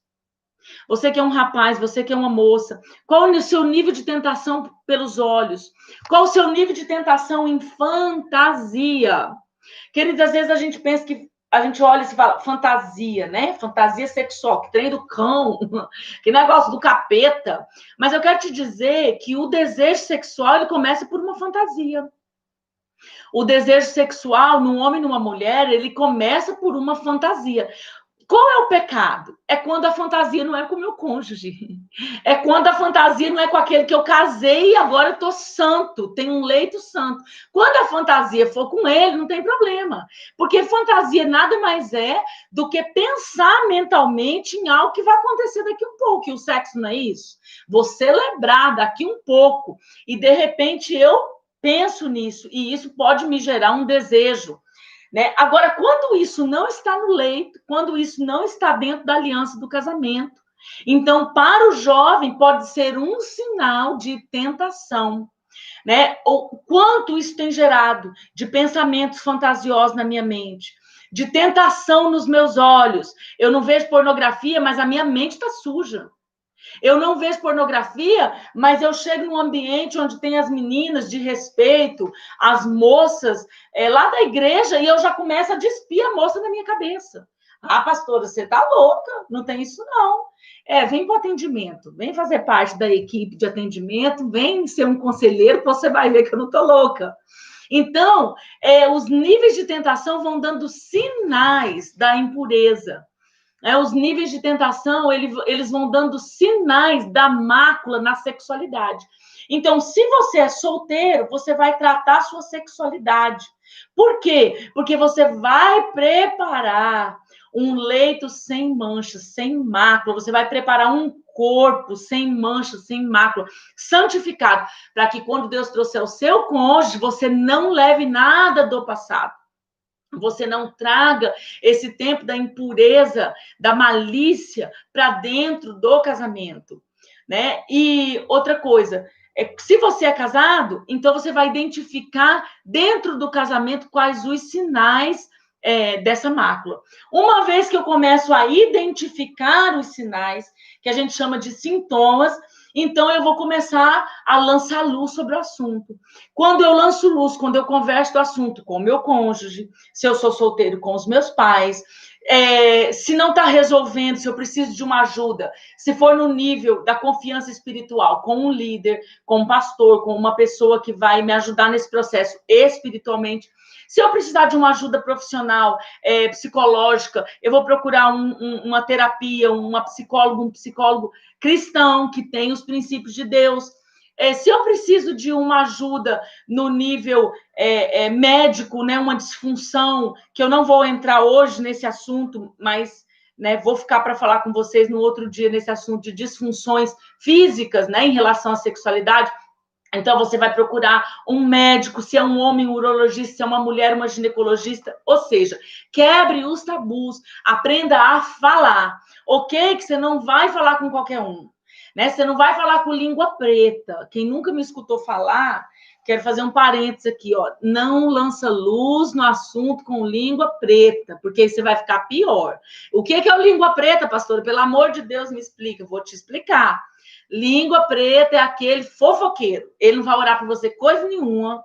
[SPEAKER 1] Você que é um rapaz, você que é uma moça, qual é o seu nível de tentação pelos olhos? Qual o seu nível de tentação em fantasia? Queridos, às vezes a gente pensa que a gente olha e se fala fantasia, né? Fantasia sexual, que trem do cão, que negócio do capeta. Mas eu quero te dizer que o desejo sexual ele começa por uma fantasia. O desejo sexual num homem e numa mulher, ele começa por uma fantasia. Qual é o pecado? É quando a fantasia não é com o meu cônjuge. É quando a fantasia não é com aquele que eu casei e agora eu estou santo, tenho um leito santo. Quando a fantasia for com ele, não tem problema. Porque fantasia nada mais é do que pensar mentalmente em algo que vai acontecer daqui um pouco. E o sexo não é isso? Vou celebrar daqui um pouco. E, de repente, eu penso nisso. E isso pode me gerar um desejo. Né? Agora, quando isso não está no leito, quando isso não está dentro da aliança do casamento, então, para o jovem, pode ser um sinal de tentação. Né? O quanto isso tem gerado de pensamentos fantasiosos na minha mente, de tentação nos meus olhos. Eu não vejo pornografia, mas a minha mente está suja. Eu não vejo pornografia, mas eu chego num ambiente onde tem as meninas de respeito, as moças lá da igreja, e eu já começo a despir a moça na minha cabeça. Ah, pastora, você tá louca? Não tem isso, não. Vem para o atendimento, vem fazer parte da equipe de atendimento, vem ser um conselheiro, você vai ver que eu não tô louca. Então, os níveis de tentação vão dando sinais da impureza. Os níveis de tentação, eles vão dando sinais da mácula na sexualidade. Então, se você é solteiro, você vai tratar a sua sexualidade. Por quê? Porque você vai preparar um leito sem mancha, sem mácula. Você vai preparar um corpo sem mancha, sem mácula, santificado, para que quando Deus trouxer o seu cônjuge, você não leve nada do passado. Você não traga esse tempo da impureza, da malícia para dentro do casamento, né? E outra coisa, se você é casado, então você vai identificar dentro do casamento quais os sinais dessa mácula. Uma vez que eu começo a identificar os sinais, que a gente chama de sintomas, então eu vou começar a lançar luz sobre o assunto. Quando eu lanço luz, quando eu converso do assunto com o meu cônjuge, se eu sou solteiro, com os meus pais, se não está resolvendo, se eu preciso de uma ajuda, se for no nível da confiança espiritual, com um líder, com um pastor, com uma pessoa que vai me ajudar nesse processo espiritualmente. Se eu precisar de uma ajuda profissional, psicológica, eu vou procurar uma terapia, um psicólogo cristão que tem os princípios de Deus. Se eu preciso de uma ajuda no nível médico, né, uma disfunção, que eu não vou entrar hoje nesse assunto, mas vou ficar para falar com vocês no outro dia nesse assunto de disfunções físicas, né, em relação à sexualidade. Então, você vai procurar um médico, se é um homem, um urologista, se é uma mulher, uma ginecologista. Ou seja, quebre os tabus, aprenda a falar. Ok? Que você não vai falar com qualquer um. Né? Você não vai falar com língua preta. Quem nunca me escutou falar, quero fazer um parênteses aqui, ó. Não lança luz no assunto com língua preta, porque aí você vai ficar pior. O que é o língua preta, pastora? Pelo amor de Deus, me explica. Eu vou te explicar. Língua preta é aquele fofoqueiro. Ele não vai orar por você coisa nenhuma.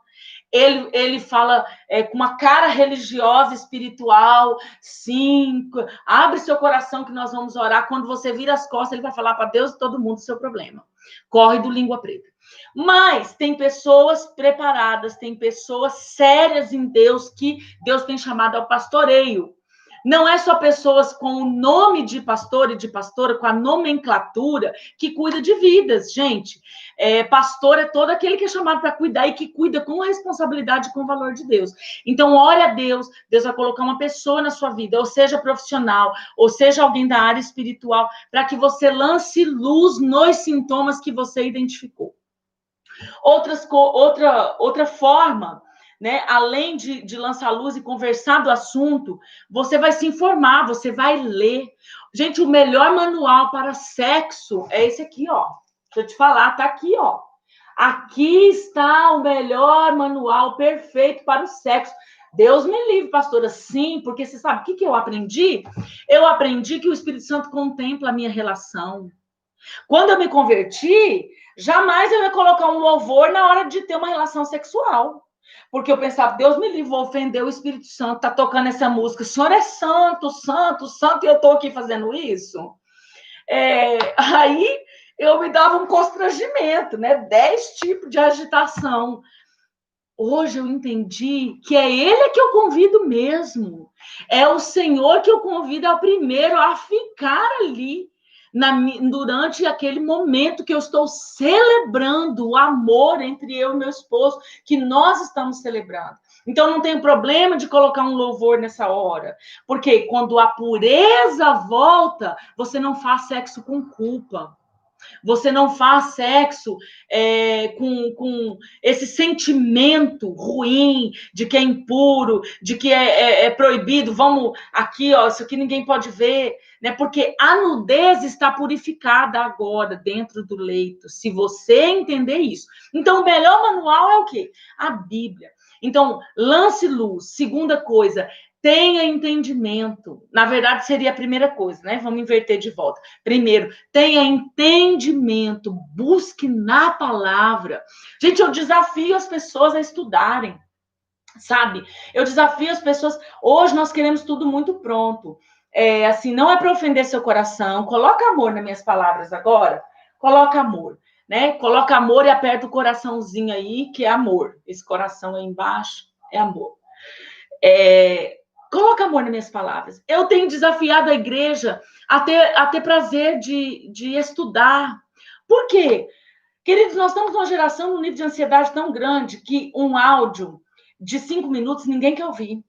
[SPEAKER 1] Ele fala com uma cara religiosa, espiritual. Sim, abre seu coração que nós vamos orar. Quando você vira as costas, ele vai falar para Deus e todo mundo o seu problema. Corre do língua preta. Mas tem pessoas preparadas, tem pessoas sérias em Deus que Deus tem chamado ao pastoreio. Não é só pessoas com o nome de pastor e de pastora, com a nomenclatura, que cuida de vidas, gente. Pastor é todo aquele que é chamado para cuidar e que cuida com responsabilidade e com o valor de Deus. Então, ore a Deus, Deus vai colocar uma pessoa na sua vida, ou seja profissional, ou seja alguém da área espiritual, para que você lance luz nos sintomas que você identificou. Outra forma, né? Além de lançar luz e conversar do assunto, você vai se informar, você vai ler. Gente, o melhor manual para sexo é esse aqui, ó. Deixa eu te falar, tá aqui, ó. Aqui está o melhor manual perfeito para o sexo. Deus me livre, pastora. Sim, porque você sabe o que eu aprendi? Eu aprendi que o Espírito Santo contempla a minha relação. Quando eu me converti, jamais eu ia colocar um louvor na hora de ter uma relação sexual. Porque eu pensava, Deus me livre, vou ofender o Espírito Santo, tá tocando essa música. O Senhor é santo, santo, santo, e eu tô aqui fazendo isso. Aí eu me dava um constrangimento, né? 10 tipos de agitação. Hoje eu entendi que é Ele que eu convido mesmo. É o Senhor que eu convido ao primeiro a ficar ali. Durante aquele momento que eu estou celebrando o amor entre eu e meu esposo, que nós estamos celebrando. Então, não tem problema de colocar um louvor nessa hora, porque quando a pureza volta, você não faz sexo com culpa. Você não faz sexo com esse sentimento ruim de que é impuro, de que é proibido. Vamos aqui, ó, isso aqui ninguém pode ver, né? Porque a nudez está purificada agora dentro do leito, se você entender isso. Então, o melhor manual é o quê? A Bíblia. Então, lance luz. Segunda coisa, tenha entendimento. Na verdade, seria a primeira coisa, né? Vamos inverter de volta. Primeiro, tenha entendimento. Busque na palavra. Gente, eu desafio as pessoas a estudarem, sabe? Eu desafio as pessoas. Hoje nós queremos tudo muito pronto. Assim, não é para ofender seu coração. Coloca amor nas minhas palavras agora. Coloca amor, né? Coloca amor e aperta o coraçãozinho aí, que é amor. Esse coração aí embaixo é amor. Coloca amor nas minhas palavras. Eu tenho desafiado a igreja a ter prazer de estudar. Por quê? Queridos, nós estamos numa geração num nível de ansiedade tão grande que um áudio de 5 minutos ninguém quer ouvir.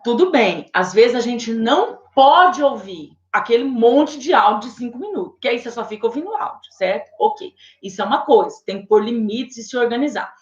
[SPEAKER 1] Tudo bem, às vezes a gente não pode ouvir aquele monte de áudio de 5 minutos, que aí você só fica ouvindo áudio, certo? Ok, isso é uma coisa, tem que pôr limites e se organizar.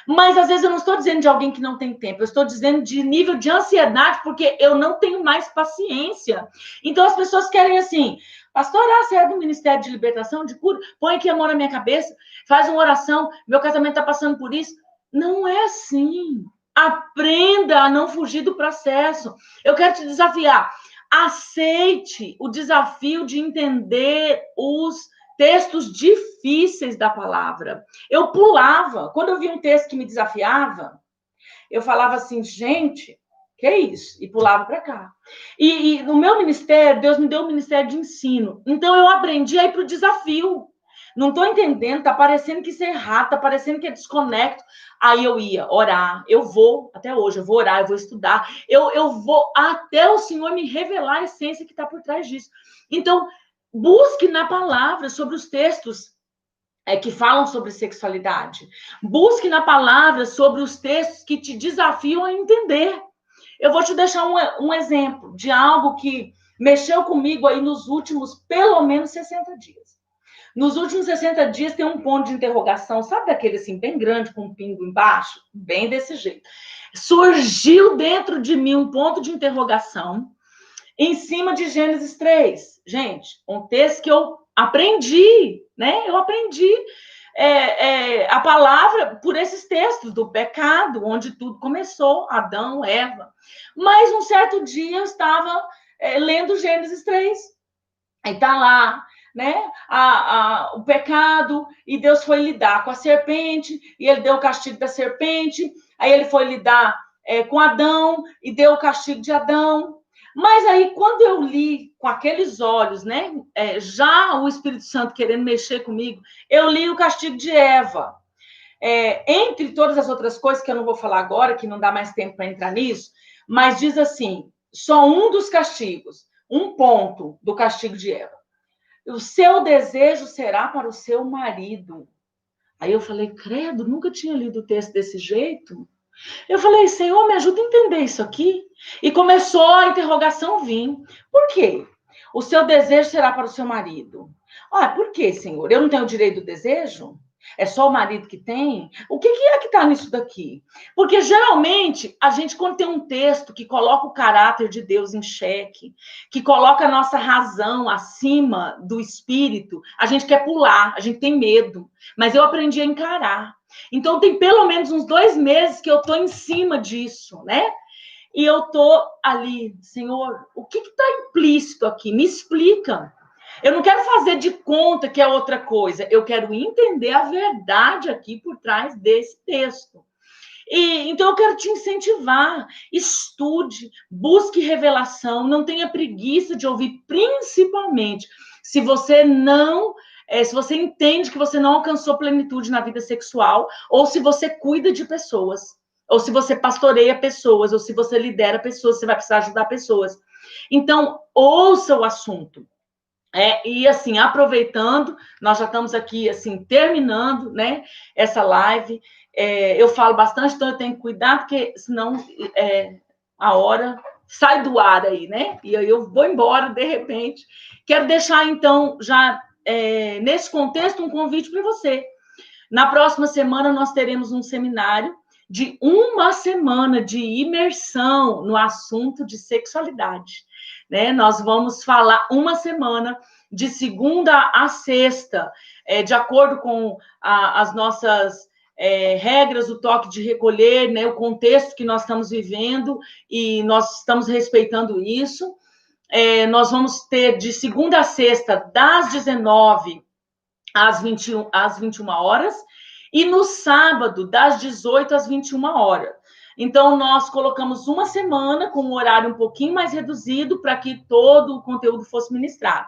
[SPEAKER 1] Mas, às vezes, eu não estou dizendo de alguém que não tem tempo, eu estou dizendo de nível de ansiedade, porque eu não tenho mais paciência. Então, as pessoas querem assim, pastora, você é do Ministério de Libertação, de cura? Põe aqui a mão na minha cabeça, faz uma oração, meu casamento está passando por isso. Não é assim. Aprenda a não fugir do processo. Eu quero te desafiar. Aceite o desafio de entender os textos difíceis da palavra. Eu pulava. Quando eu via um texto que me desafiava, eu falava assim, gente, que é isso? E pulava para cá. E no meu ministério, Deus me deu um ministério de ensino. Então, eu aprendi a ir para o desafio. Não estou entendendo, está parecendo que isso é errado, está parecendo que é desconecto. Aí eu ia orar, eu vou, até hoje, eu vou orar, eu vou estudar, eu vou até o Senhor me revelar a essência que está por trás disso. Então, busque na palavra sobre os textos que falam sobre sexualidade. Busque na palavra sobre os textos que te desafiam a entender. Eu vou te deixar um exemplo de algo que mexeu comigo aí nos últimos, pelo menos, 60 dias. Nos últimos 60 dias tem um ponto de interrogação, sabe daquele assim, bem grande, com um pingo embaixo? Bem desse jeito. Surgiu dentro de mim um ponto de interrogação em cima de Gênesis 3. Gente, um texto que eu aprendi, né? Eu aprendi a palavra por esses textos do pecado, onde tudo começou, Adão, Eva. Mas um certo dia eu estava lendo Gênesis 3. Aí está lá, né? O pecado, e Deus foi lidar com a serpente, e ele deu o castigo da serpente, aí ele foi lidar com Adão, e deu o castigo de Adão. Mas aí, quando eu li com aqueles olhos, né? Já o Espírito Santo querendo mexer comigo, eu li o castigo de Eva. Entre todas as outras coisas que eu não vou falar agora, que não dá mais tempo para entrar nisso, mas diz assim, só um dos castigos, um ponto do castigo de Eva. O seu desejo será para o seu marido. Aí eu falei, credo, nunca tinha lido o texto desse jeito. Eu falei, Senhor, me ajuda a entender isso aqui. E começou a interrogação vir. Por quê? O seu desejo será para o seu marido. Ah, por quê, Senhor? Eu não tenho o direito do desejo? É só o marido que tem? O que é que está nisso daqui? Porque geralmente a gente, quando tem um texto que coloca o caráter de Deus em xeque, que coloca a nossa razão acima do espírito, a gente quer pular, a gente tem medo. Mas eu aprendi a encarar. Então, tem pelo menos uns 2 meses que eu estou em cima disso, né? E eu estou ali, Senhor, o que está implícito aqui? Me explica. Eu não quero fazer de conta que é outra coisa. Eu quero entender a verdade aqui por trás desse texto. Então, eu quero te incentivar. Estude, busque revelação, não tenha preguiça de ouvir, principalmente se você não... se você entende que você não alcançou plenitude na vida sexual, ou se você cuida de pessoas, ou se você pastoreia pessoas, ou se você lidera pessoas, você vai precisar ajudar pessoas. Então, ouça o assunto. E assim, aproveitando, nós já estamos aqui, assim, terminando, né, essa live. Eu falo bastante, então eu tenho que cuidar, porque senão a hora sai do ar aí, né? E aí eu vou embora de repente. Quero deixar, então, já nesse contexto, um convite para você. Na próxima semana, nós teremos um seminário de 1 semana de imersão no assunto de sexualidade. Né? Nós vamos falar 1 semana, de segunda a sexta, de acordo com as nossas regras, o toque de recolher, né? O contexto que nós estamos vivendo, e nós estamos respeitando isso. Nós vamos ter de segunda a sexta, das 19 às 21 horas, e no sábado, das 18 às 21 horas. Então, nós colocamos 1 semana com um horário um pouquinho mais reduzido para que todo o conteúdo fosse ministrado.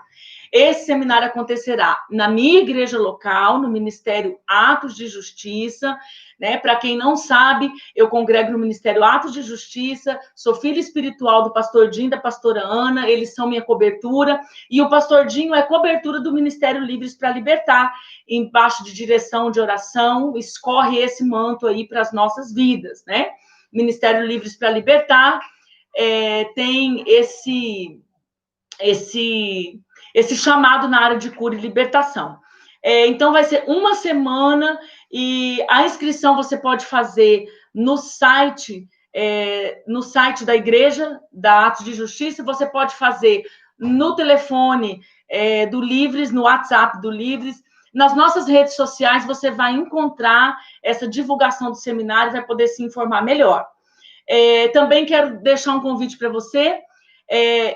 [SPEAKER 1] Esse seminário acontecerá na minha igreja local, no Ministério Atos de Justiça, né? Para quem não sabe, eu congrego no Ministério Atos de Justiça, sou filha espiritual do pastor Dinho e da pastora Ana, eles são minha cobertura, e o pastor Dinho é cobertura do Ministério Livres para Libertar, embaixo de direção de oração, escorre esse manto aí para as nossas vidas, né? Ministério Livres para Libertar tem esse chamado na área de cura e libertação. Então, vai ser 1 semana, e a inscrição você pode fazer no site da Igreja da Atos de Justiça, você pode fazer no telefone do Livres, no WhatsApp do Livres. Nas nossas redes sociais, você vai encontrar essa divulgação do seminário, vai poder se informar melhor. Também quero deixar um convite para você.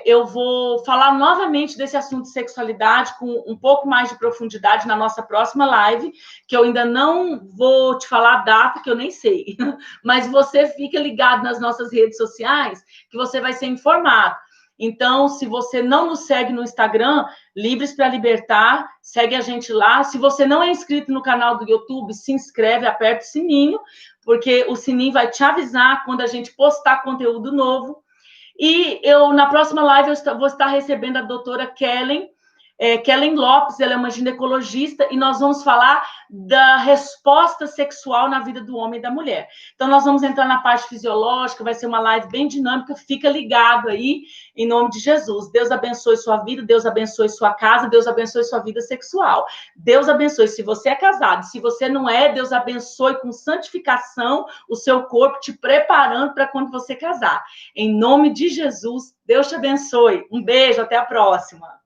[SPEAKER 1] Eu vou falar novamente desse assunto de sexualidade com um pouco mais de profundidade na nossa próxima live, que eu ainda não vou te falar a data, que eu nem sei, mas você fica ligado nas nossas redes sociais, que você vai ser informado. Então, se você não nos segue no Instagram, Livres para Libertar, segue a gente lá. Se você não é inscrito no canal do YouTube, se inscreve, aperta o sininho, porque o sininho vai te avisar quando a gente postar conteúdo novo. E na próxima live, eu vou estar recebendo a doutora Kellen Lopes, ela é uma ginecologista, e nós vamos falar da resposta sexual na vida do homem e da mulher. Então, nós vamos entrar na parte fisiológica, vai ser uma live bem dinâmica, fica ligado aí, em nome de Jesus. Deus abençoe sua vida, Deus abençoe sua casa, Deus abençoe sua vida sexual. Deus abençoe, se você é casado, se você não é, Deus abençoe com santificação o seu corpo, te preparando para quando você casar. Em nome de Jesus, Deus te abençoe. Um beijo, até a próxima.